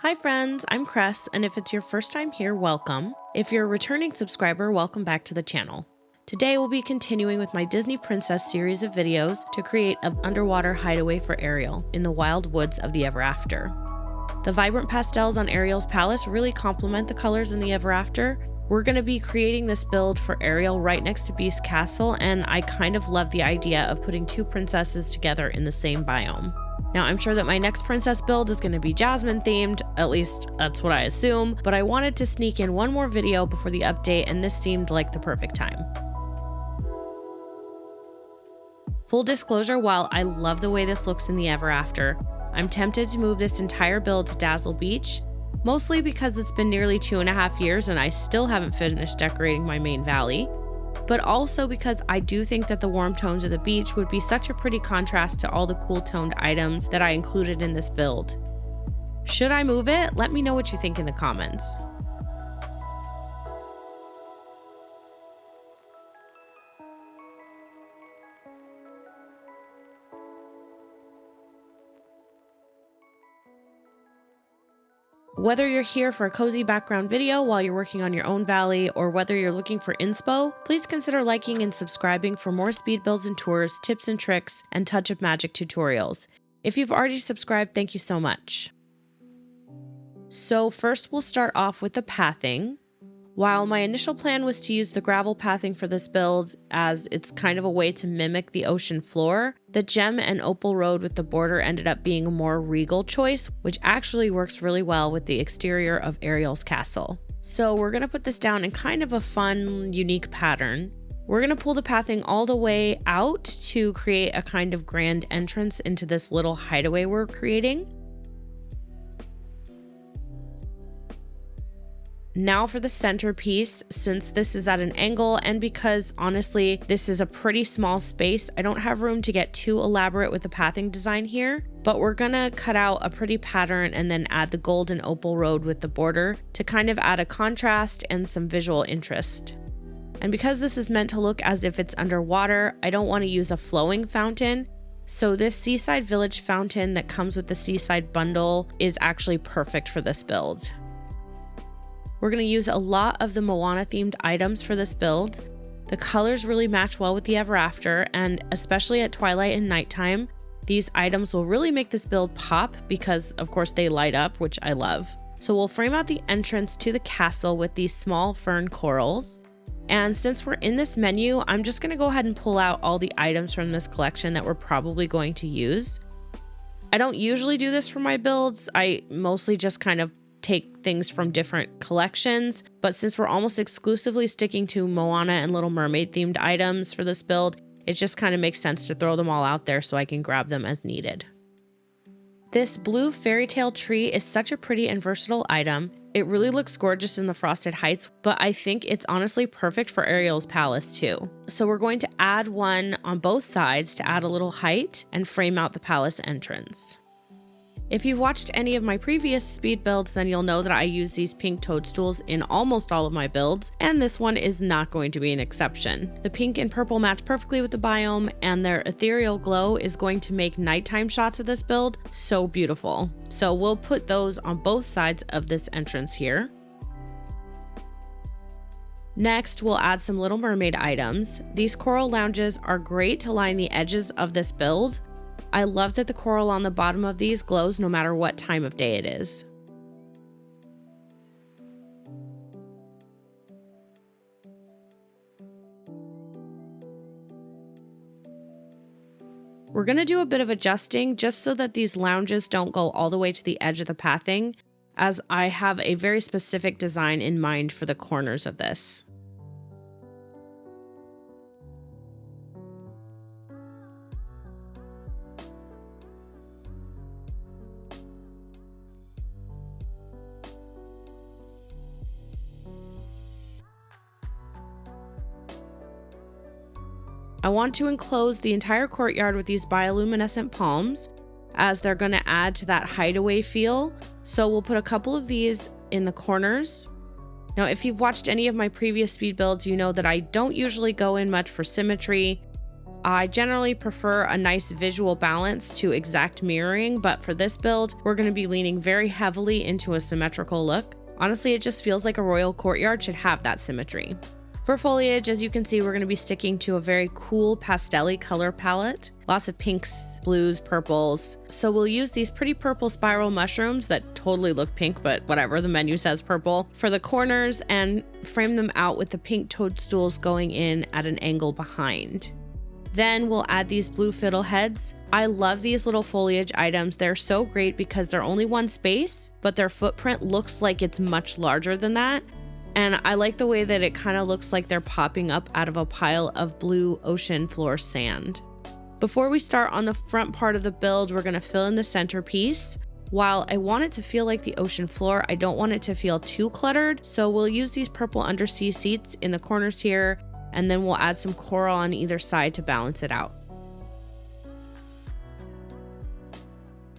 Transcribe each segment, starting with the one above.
Hi friends, I'm Cress, and if it's your first time here, welcome. If you're a returning subscriber, welcome back to the channel. Today we'll be continuing with my Disney Princess series of videos to create an underwater hideaway for Ariel in the wild woods of the Ever After. The vibrant pastels on Ariel's palace really complement the colors in the Ever After. We're going to be creating this build for Ariel right next to Beast's castle, and I kind of love the idea of putting two princesses together in the same biome. Now, I'm sure that my next princess build is going to be Jasmine themed, at least that's what I assume, but I wanted to sneak in one more video before the update, and this seemed like the perfect time. Full disclosure, while I love the way this looks in the Ever After, I'm tempted to move this entire build to Dazzle Beach, mostly because it's been nearly 2.5 years and I still haven't finished decorating my main valley, but also because I do think that the warm tones of the beach would be such a pretty contrast to all the cool toned items that I included in this build. Should I move it? Let me know what you think in the comments. Whether you're here for a cozy background video while you're working on your own valley, or whether you're looking for inspo, please consider liking and subscribing for more speed builds and tours, tips and tricks, and touch of magic tutorials. If you've already subscribed, thank you so much. So first we'll start off with the pathing. While my initial plan was to use the gravel pathing for this build, as it's kind of a way to mimic the ocean floor, the gem and opal road with the border ended up being a more regal choice, which actually works really well with the exterior of Ariel's castle. So we're going to put this down in kind of a fun, unique pattern. We're going to pull the pathing all the way out to create a kind of grand entrance into this little hideaway we're creating. Now for the centerpiece, since this is at an angle and because honestly this is a pretty small space, I don't have room to get too elaborate with the pathing design here, but we're gonna cut out a pretty pattern and then add the gold and opal road with the border to kind of add a contrast and some visual interest. And because this is meant to look as if it's underwater, I don't want to use a flowing fountain, so this seaside village fountain that comes with the seaside bundle is actually perfect for this build. We're going to use a lot of the Moana themed items for this build. The colors really match well with the Ever After, and especially at twilight and nighttime, these items will really make this build pop because of course they light up, which I love. So we'll frame out the entrance to the castle with these small fern corals. And since we're in this menu, I'm just going to go ahead and pull out all the items from this collection that we're probably going to use. I don't usually do this for my builds. I mostly just kind of take things from different collections, but since we're almost exclusively sticking to Moana and Little Mermaid themed items for this build, it just kind of makes sense to throw them all out there so I can grab them as needed. This blue fairy tale tree is such a pretty and versatile item. It really looks gorgeous in the Frosted Heights, but I think it's honestly perfect for Ariel's palace too. So we're going to add one on both sides to add a little height and frame out the palace entrance. If you've watched any of my previous speed builds, then you'll know that I use these pink toadstools in almost all of my builds, and this one is not going to be an exception. The pink and purple match perfectly with the biome, and their ethereal glow is going to make nighttime shots of this build so beautiful. So we'll put those on both sides of this entrance here. Next, we'll add some Little Mermaid items. These coral lounges are great to line the edges of this build. I love that the coral on the bottom of these glows no matter what time of day it is. We're going to do a bit of adjusting just so that these lounges don't go all the way to the edge of the pathing, as I have a very specific design in mind for the corners of this. I want to enclose the entire courtyard with these bioluminescent palms, as they're going to add to that hideaway feel. So we'll put a couple of these in the corners. Now, if you've watched any of my previous speed builds, you know that I don't usually go in much for symmetry. I generally prefer a nice visual balance to exact mirroring, but for this build, we're going to be leaning very heavily into a symmetrical look. Honestly, it just feels like a royal courtyard should have that symmetry. For foliage, as you can see, we're going to be sticking to a very cool pastel-y color palette. Lots of pinks, blues, purples. So we'll use these pretty purple spiral mushrooms that totally look pink, but whatever, the menu says purple, for the corners and frame them out with the pink toadstools going in at an angle behind. Then we'll add these blue fiddleheads. I love these little foliage items. They're so great because they're only one space, but their footprint looks like it's much larger than that. And I like the way that it kind of looks like they're popping up out of a pile of blue ocean floor sand. Before we start on the front part of the build, we're going to fill in the centerpiece. While I want it to feel like the ocean floor, I don't want it to feel too cluttered. So we'll use these purple undersea seats in the corners here, and then we'll add some coral on either side to balance it out.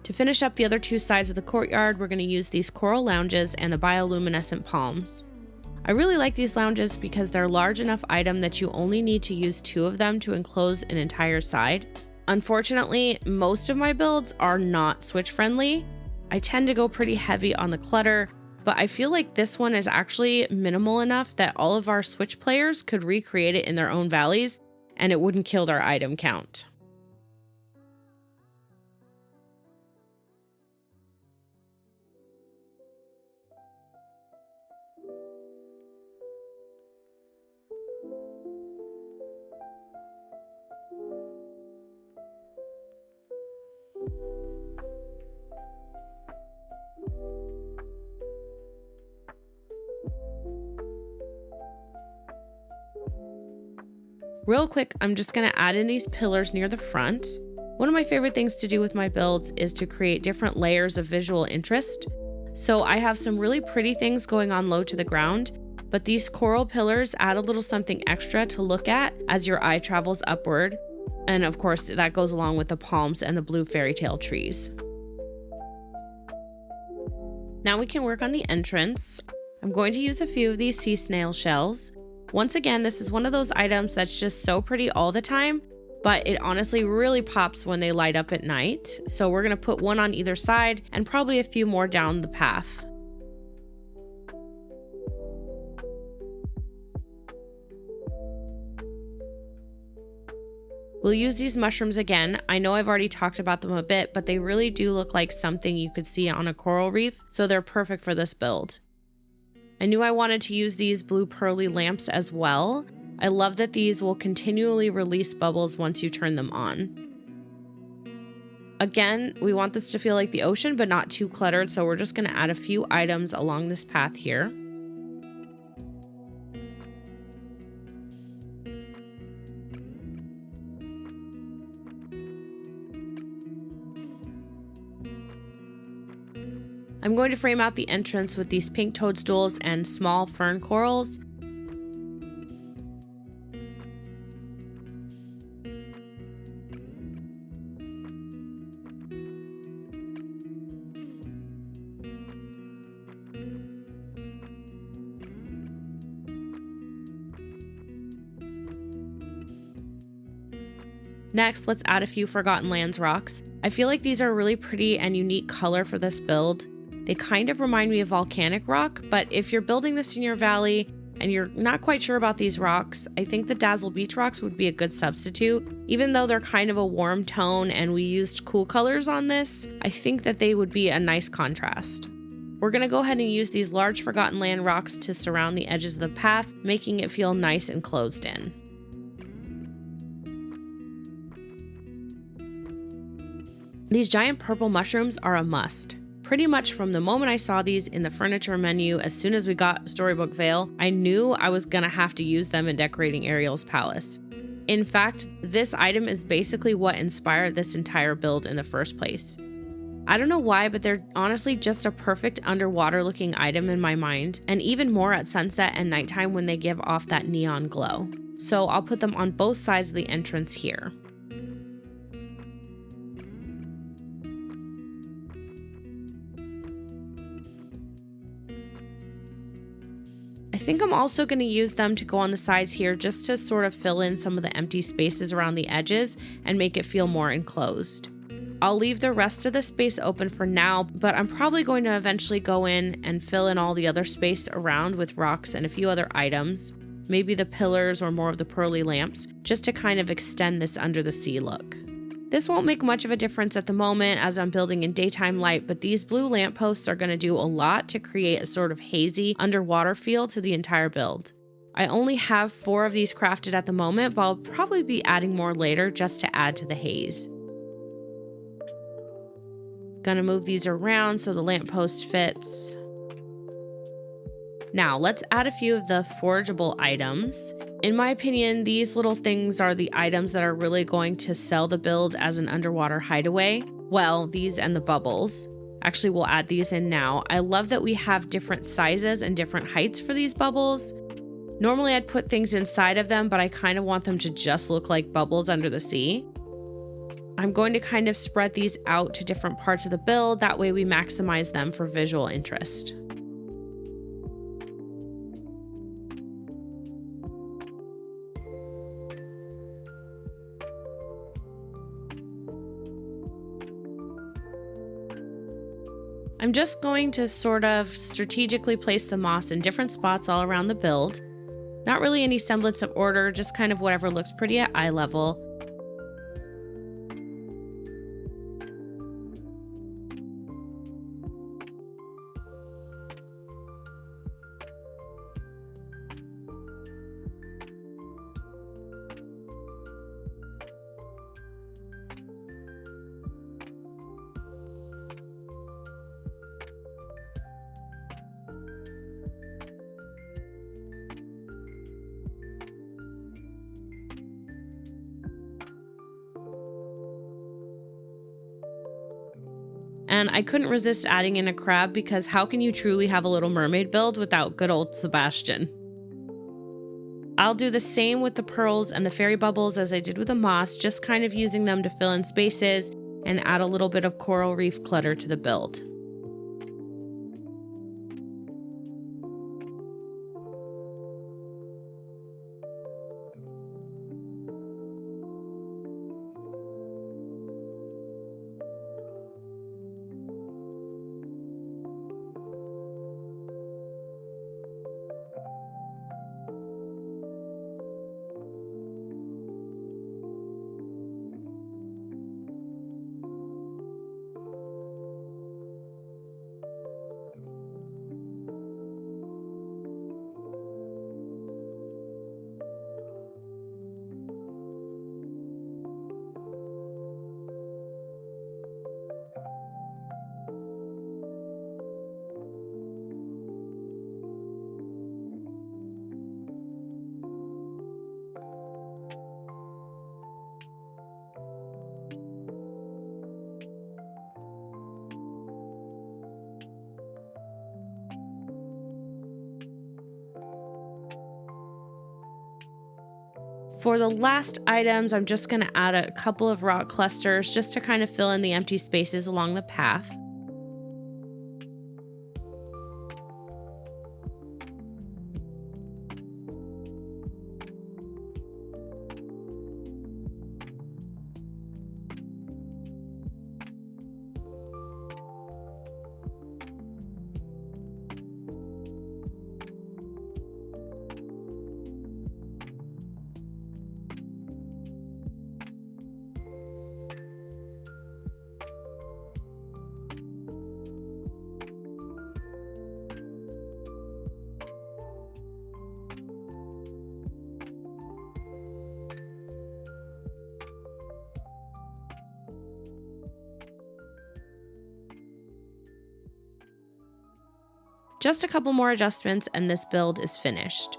To finish up the other two sides of the courtyard, we're going to use these coral lounges and the bioluminescent palms. I really like these lounges because they're a large enough item that you only need to use 2 of them to enclose an entire side. Unfortunately, most of my builds are not switch friendly. I tend to go pretty heavy on the clutter, but I feel like this one is actually minimal enough that all of our switch players could recreate it in their own valleys and it wouldn't kill their item count. Real quick, I'm just going to add in these pillars near the front. One of my favorite things to do with my builds is to create different layers of visual interest. So I have some really pretty things going on low to the ground, but these coral pillars add a little something extra to look at as your eye travels upward. And of course, that goes along with the palms and the blue fairy tale trees. Now we can work on the entrance. I'm going to use a few of these sea snail shells. Once again, this is one of those items that's just so pretty all the time, but it honestly really pops when they light up at night. So we're going to put one on either side and probably a few more down the path. We'll use these mushrooms again. I know I've already talked about them a bit, but they really do look like something you could see on a coral reef, so they're perfect for this build. I knew I wanted to use these blue pearly lamps as well. I love that these will continually release bubbles once you turn them on. Again, we want this to feel like the ocean, but not too cluttered, so we're just going to add a few items along this path here. I'm going to frame out the entrance with these pink toadstools and small fern corals. Next, let's add a few Forgotten Lands rocks. I feel like these are a really pretty and unique color for this build. They kind of remind me of volcanic rock, but if you're building this in your valley and you're not quite sure about these rocks, I think the Dazzle Beach rocks would be a good substitute. Even though they're kind of a warm tone and we used cool colors on this, I think that they would be a nice contrast. We're going to go ahead and use these large Forgotten Land rocks to surround the edges of the path, making it feel nice and closed in. These giant purple mushrooms are a must. Pretty much from the moment I saw these in the furniture menu, as soon as we got Storybook Vale, I knew I was gonna have to use them in decorating Ariel's palace. In fact, this item is basically what inspired this entire build in the first place. I don't know why, but they're honestly just a perfect underwater looking item in my mind, and even more at sunset and nighttime when they give off that neon glow. So I'll put them on both sides of the entrance here. I think I'm also going to use them to go on the sides here just to sort of fill in some of the empty spaces around the edges and make it feel more enclosed. I'll leave the rest of the space open for now, but I'm probably going to eventually go in and fill in all the other space around with rocks and a few other items, maybe the pillars or more of the pearly lamps, just to kind of extend this under the sea look. This won't make much of a difference at the moment as I'm building in daytime light, but these blue lampposts are going to do a lot to create a sort of hazy underwater feel to the entire build. I only have 4 of these crafted at the moment, but I'll probably be adding more later just to add to the haze. Gonna move these around so the lamppost fits. Now let's add a few of the forageable items. In my opinion, these little things are the items that are really going to sell the build as an underwater hideaway. Well, these and the bubbles. Actually, we'll add these in now. I love that we have different sizes and different heights for these bubbles. Normally I'd put things inside of them, but I kind of want them to just look like bubbles under the sea. I'm going to kind of spread these out to different parts of the build, that way we maximize them for visual interest. I'm just going to sort of strategically place the moss in different spots all around the build. Not really any semblance of order, just kind of whatever looks pretty at eye level. And I couldn't resist adding in a crab because how can you truly have a Little Mermaid build without good old Sebastian? I'll do the same with the pearls and the fairy bubbles as I did with the moss, just kind of using them to fill in spaces and add a little bit of coral reef clutter to the build. For the last items, I'm just going to add a couple of rock clusters just to kind of fill in the empty spaces along the path. Just a couple more adjustments and this build is finished.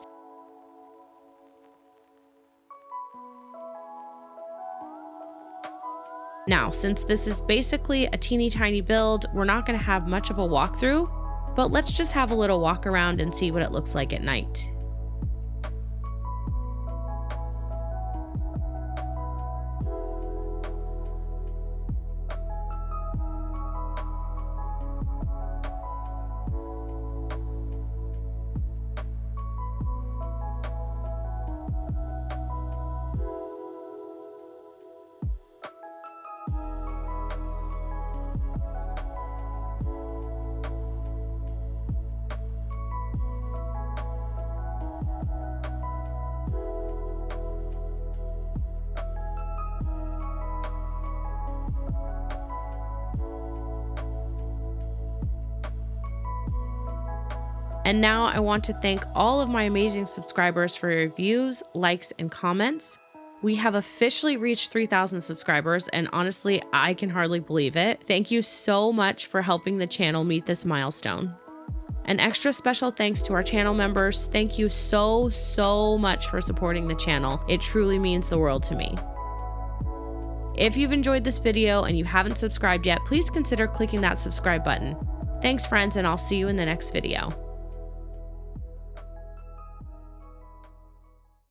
Now, since this is basically a teeny tiny build, we're not going to have much of a walkthrough, but let's just have a little walk around and see what it looks like at night. And now I want to thank all of my amazing subscribers for your views, likes, and comments. We have officially reached 3,000 subscribers, and honestly, I can hardly believe it. Thank you so much for helping the channel meet this milestone. An extra special thanks to our channel members. Thank you so much for supporting the channel. It truly means the world to me. If you've enjoyed this video and you haven't subscribed yet, please consider clicking that subscribe button. Thanks friends, and I'll see you in the next video.